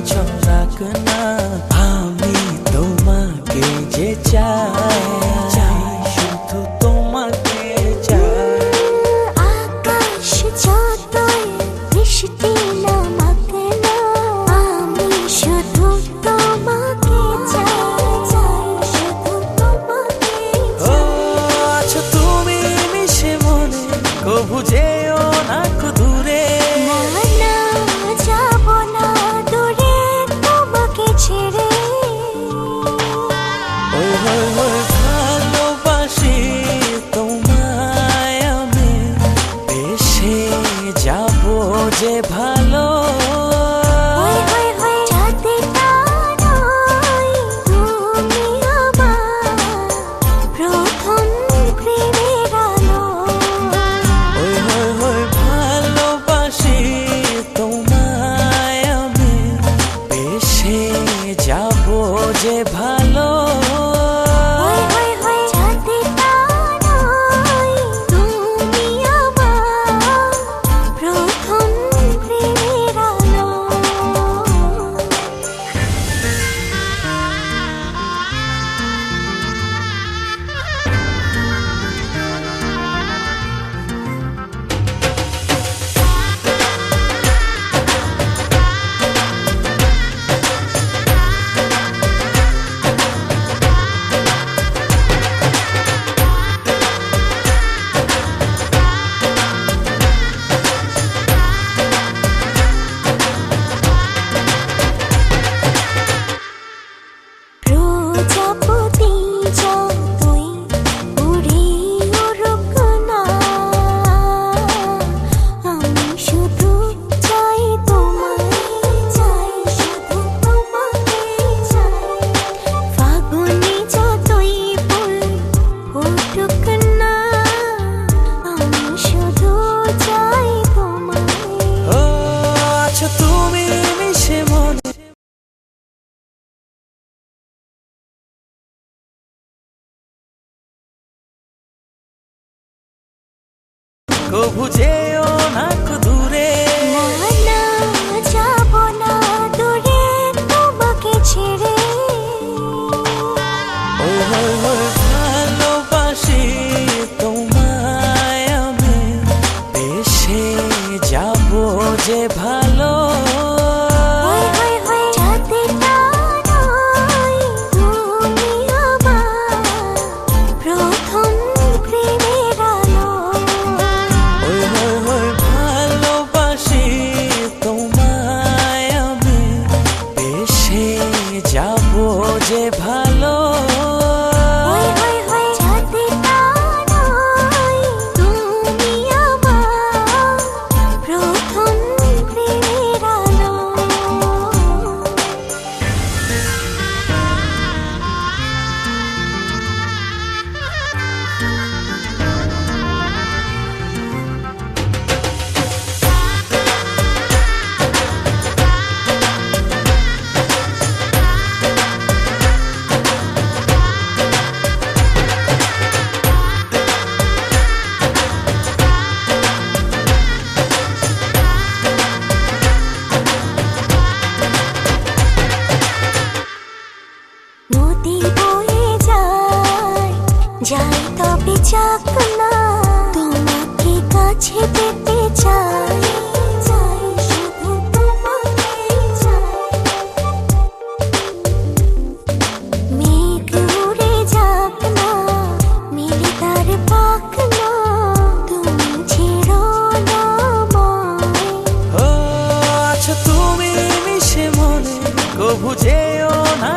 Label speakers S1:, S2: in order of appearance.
S1: ছড়াক না আমি তোমাকে যে চাই শুধু তোমাকে চাই।
S2: আকাশ যতই বৃষ্টি নামাক না আমি শুধু তোমাকে চাই শুধু তোমাকে
S1: ও আছো তুমি মিশে মনে কবু যেও না দূরে।
S2: না না যাব না দূরে তোমাকে ছেড়ে।
S1: ওই ওই ওই ভালোবাসি তোমায় আমি বেশে যাব যে ভালো।
S2: ওই ওই ওই চাঁদটা নয় তুমি আমার প্রথম প্রেমের আলো।
S1: ওই ওই ওই ভালোবাসি তোমায় আমি বেশে যাব যে ভালো।
S2: ওই ওই ওই চাঁদটা নয় তুমি আমার প্রথম প্রেমের আলো। প্রজাপতি যতই উড়ে উড়ুক না আমি শুধু চাই তোমায় চাই শুধু তোমাকে চাই। ফাগুনে যতই ফুল ফুটুক না আমি শুধু চাই তোমায়।
S1: ও আছো তুমি মিশে মনে কবু যেও না দূরে।
S2: না না যাব না দূরে তোমাকে ছেড়ে।
S1: ওই ওই ওই ভালোবাসি তোমায় আমি বেশে যাব যে ভালো।
S2: ওই ওই ওই চাঁদটা নয় তুমি আমার প্রথম প্রেমের আলো।
S1: ওই ওই ওই ভালোবাসি তোমায় আমি বেশে যাব যে ভালো।
S2: ওই ওই ওই চাঁদটা নয় তুমি আমার প্রথম প্রেমের আলো। নদী বয়ে যায় যাই তবে যাক না তোমাকে কাছে পেতে চাই চাই শুধু তোমাকে চাই। মেঘ উড়ে যাক না মিলে তার পাক না তুমি ছেড়ো না আমায়।
S1: ও আছো তুমি মিশে মনে কবু যেও না